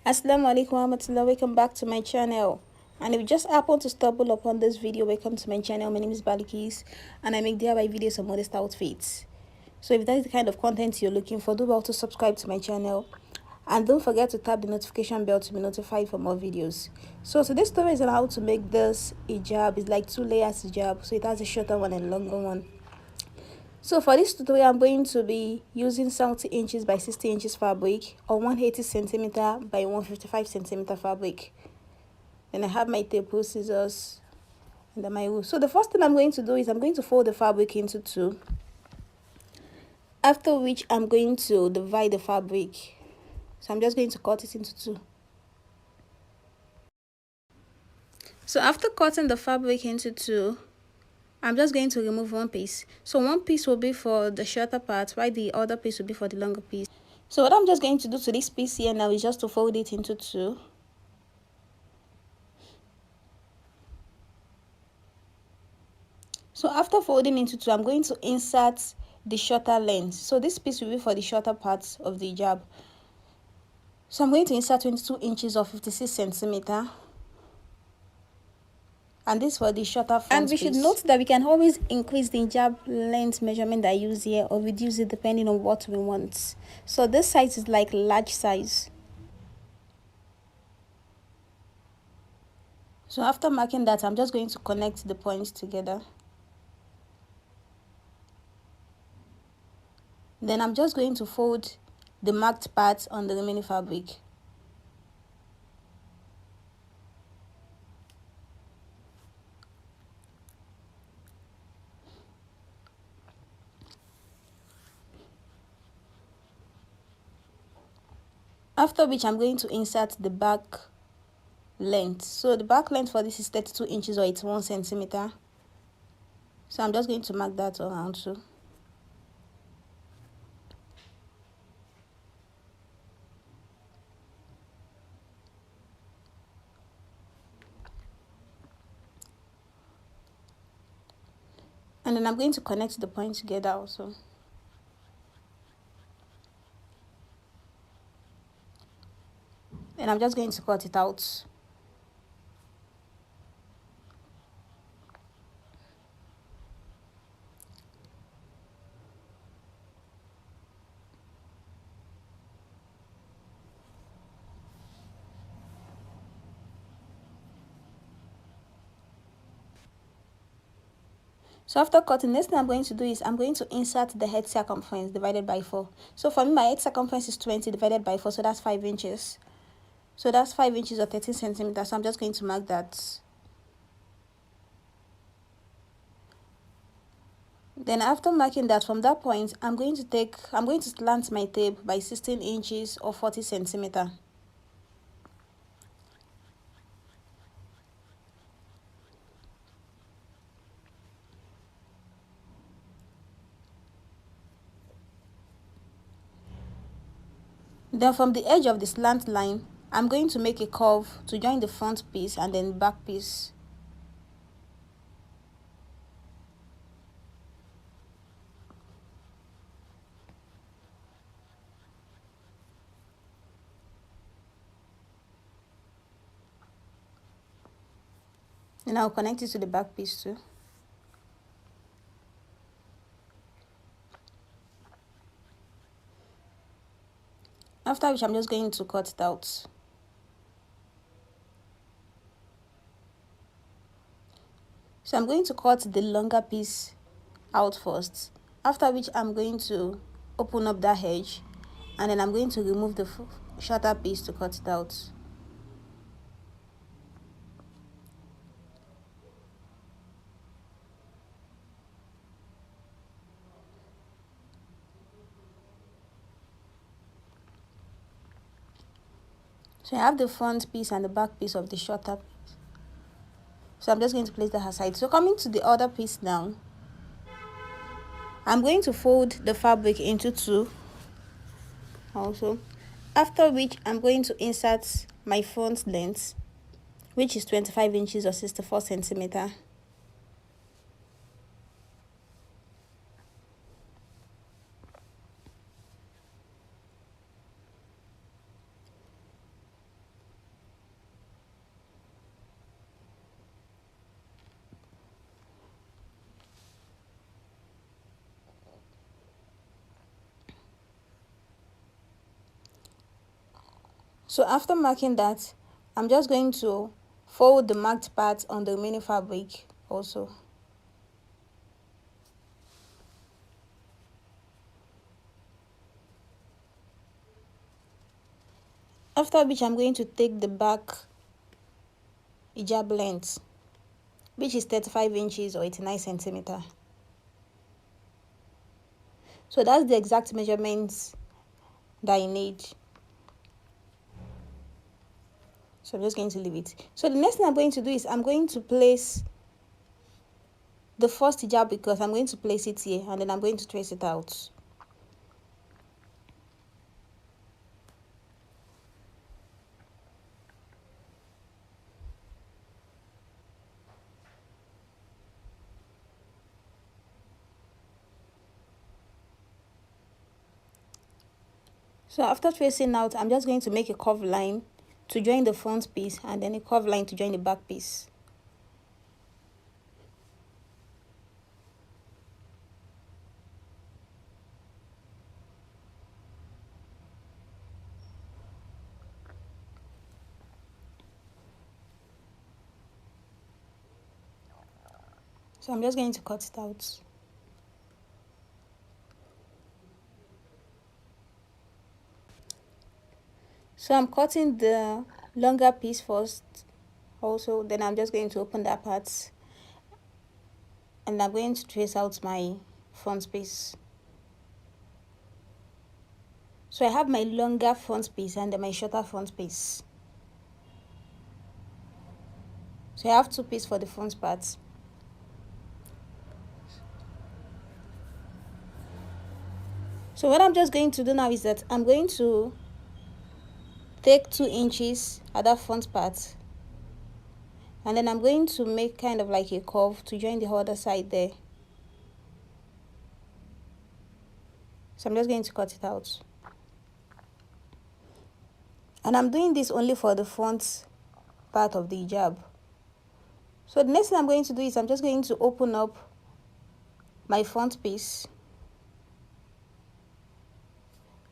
Assalamu alaikum warahmatullah. Welcome back to my channel. And if you just happen to stumble upon this video, welcome to my channel. My name is Baliqees and I make DIY videos on modest outfits. So if that is the kind of content you're looking for, do well to subscribe to my channel. And don't forget to tap the notification bell to be notified for more videos. So today's story is on how to make this hijab. It's like 2 layers hijab. So it has a shorter one and a longer one. So for this tutorial, I'm going to be using 70 inches by 60 inches fabric or 180 centimeter by 155 centimeter fabric. Then I have my tape, scissors, and my wool. So the first thing I'm going to do is I'm going to fold the fabric into 2. After which I'm going to divide the fabric. So I'm just going to cut it into 2. So after cutting the fabric into 2, I'm just going to remove one piece. So one piece will be for the shorter part, while the other piece will be for the longer piece. So what I'm just going to do to this piece here now is just to fold it into 2. So after folding into 2, I'm going to insert the shorter length. So this piece will be for the shorter parts of the hijab. So I'm going to insert 22 inches or 56 centimeter. And this for the shorter front And we piece. should note that we can always increase the hijab length measurement that I use here or reduce it depending on what we want. So this size is like large size. So after marking that, I'm just going to connect the points together. Then I'm just going to fold the marked part on the remaining fabric. After which I'm going to insert the back length. So the back length for this is 32 inches or 81 centimeter. So I'm just going to mark that around too. And then I'm going to connect the points together also. And I'm just going to cut it out. So after cutting, next thing I'm going to do is I'm going to insert the head circumference divided by 4. So for me, my head circumference is 20 divided by 4, so that's 5 inches. So that's 5 inches or 13 centimeters. So I'm just going to mark that. Then after marking that, from that point, I'm going to slant my tape by 16 inches or 40 centimeters. Then from the edge of the slant line, I'm going to make a curve to join the front piece and then back piece. And I'll connect it to the back piece too. After which I'm just going to cut it out. So I'm going to cut the longer piece out first. After which I'm going to open up that edge and then I'm going to remove the shorter piece to cut it out. So I have the front piece and the back piece of the shorter piece. So I'm just going to place that aside. So coming to the other piece now, I'm going to fold the fabric into 2 also. After which I'm going to insert my front length, which is 25 inches or 64 centimeters. So after marking that, I'm just going to fold the marked part on the remaining fabric also. After which I'm going to take the back hijab length, which is 35 inches or 89 centimeter. So that's the exact measurements that I need. So I'm just going to leave it. So the next thing I'm going to do is I'm going to place the first hijab, because I'm going to place it here and then I'm going to trace it out. So after tracing out, I'm just going to make a curved line to join the front piece and then a curved line to join the back piece. So I'm just going to cut it out. So I'm cutting the longer piece first also, then I'm just going to open that part and I'm going to trace out my front piece. So I have my longer front piece and then my shorter front piece. So I have two pieces for the front part. So what I'm just going to do now is that I'm going to take 2 inches at that front part and then I'm going to make kind of like a curve to join the other side there. So I'm just going to cut it out. And I'm doing this only for the front part of the hijab. So the next thing I'm going to do is I'm just going to open up my front piece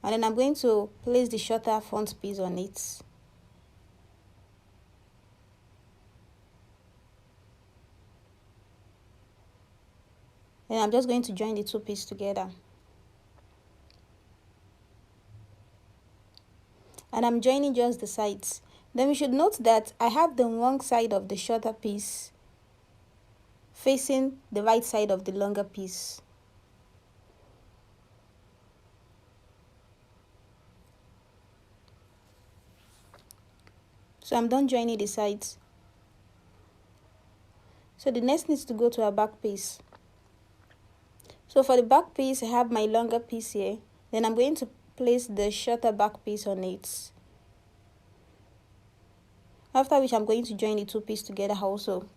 and then I'm going to place the shorter front piece on it. And I'm just going to join the two pieces together. And I'm joining just the sides. Then we should note that I have the wrong side of the shorter piece facing the right side of the longer piece. So I'm done joining the sides. So the next needs to go to our back piece. So for the back piece, I have my longer piece here. Then I'm going to place the shorter back piece on it. After which I'm going to join the two pieces together also.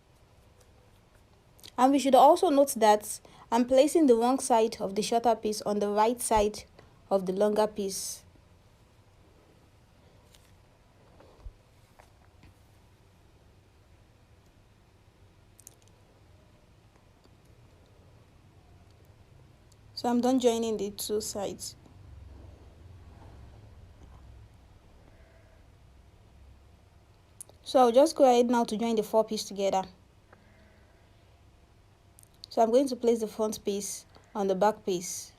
And we should also note that I'm placing the wrong side of the shorter piece on the right side of the longer piece. So I'm done joining the two sides. So I'll just go ahead now to join the four pieces together. So I'm going to place the front piece on the back piece.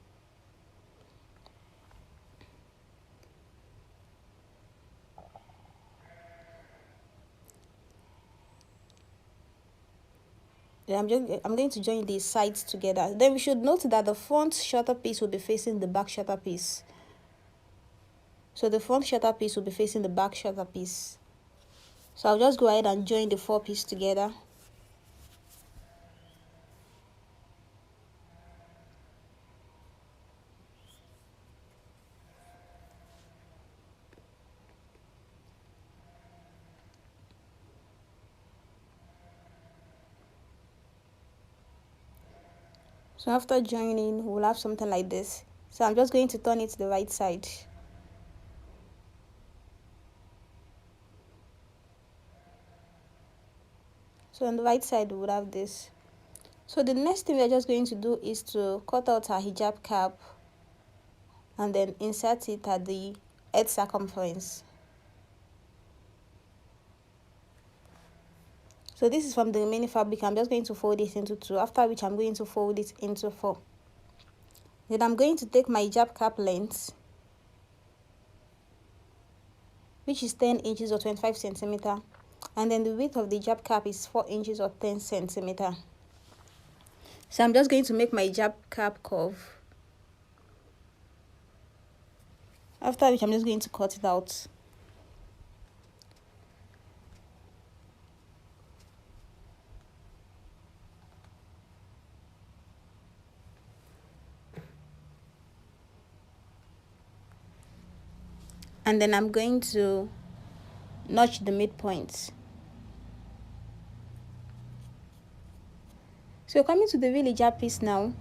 Then I'm going to join these sides together. Then we should note that the front shorter piece will be facing the back shorter piece. So the front shorter piece will be facing the back shorter piece. So I'll just go ahead and join the four pieces together. So after joining, we'll have something like this. So I'm just going to turn it to the right side. So on the right side, we would have this. So the next thing we're just going to do is to cut out our hijab cap and then insert it at the head circumference. So this is from the remaining fabric. I'm just going to fold it into 2, after which I'm going to fold it into 4. Then I'm going to take my hijab cap length, which is 10 inches or 25 centimeter, and then the width of the hijab cap is 4 inches or 10 centimeter. So I'm just going to make my hijab cap curve, after which I'm just going to cut it out. And then I'm going to notch the midpoint. So coming to the real hijab piece now,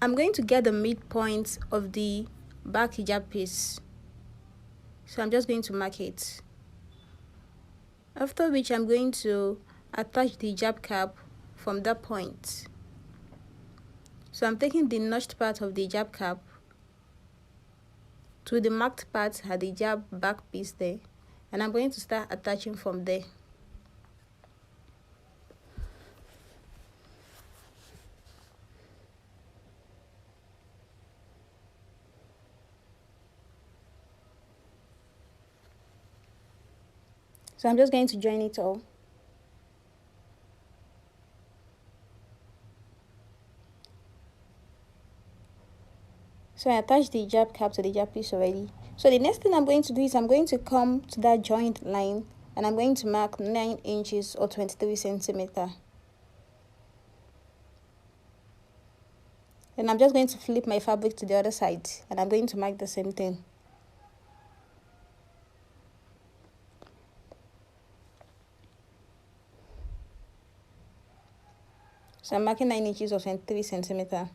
I'm going to get the midpoint of the back hijab piece. So I'm just going to mark it. After which I'm going to attach the hijab cap from that point. So I'm taking the notched part of the hijab cap to the marked part at the hijab back piece there, and I'm going to start attaching from there. So I'm just going to join it all. So I attached the hijab cap to the hijab piece already. So the next thing I'm going to do is I'm going to come to that joint line, and I'm going to mark 9 inches or 23 centimeter. Then I'm just going to flip my fabric to the other side, and I'm going to mark the same thing. So I'm marking 9 inches or 23 centimeter.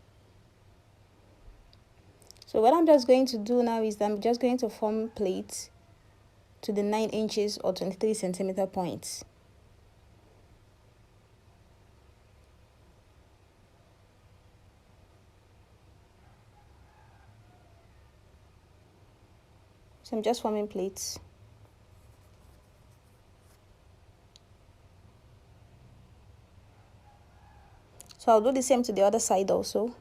So what I'm just going to do now is I'm just going to form plates to the 9 inches or 23 centimeter points. So I'm just forming plates. So I'll do the same to the other side also.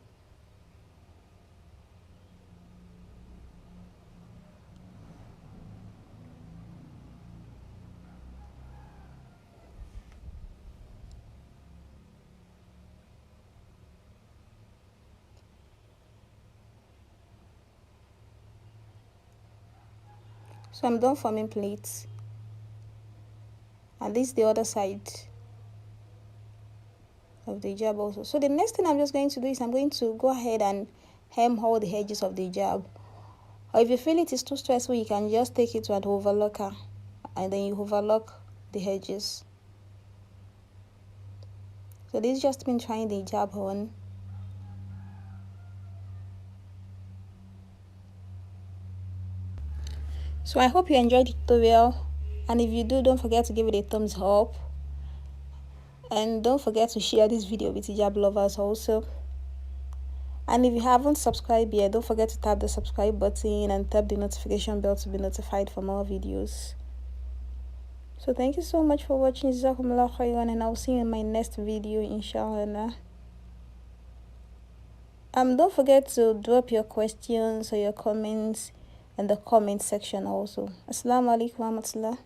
So I'm done forming plates. And this is the other side of the hijab also. So the next thing I'm just going to do is I'm going to go ahead and hem all the edges of the hijab. Or if you feel it is too stressful, you can just take it to an overlocker and then you overlock the edges. So this is just been trying the hijab on. So I hope you enjoyed the tutorial, and if you do, don't forget to give it a thumbs up, and don't forget to share this video with hijab lovers also. And if you haven't subscribed yet, don't forget to tap the subscribe button and tap the notification bell to be notified for more videos. So thank you so much for watching. Jazakumullah khairan, and I'll see you in my next video, inshallah. Don't forget to drop your questions or your comments in the comment section also. Assalamu alaikum warahmatullah.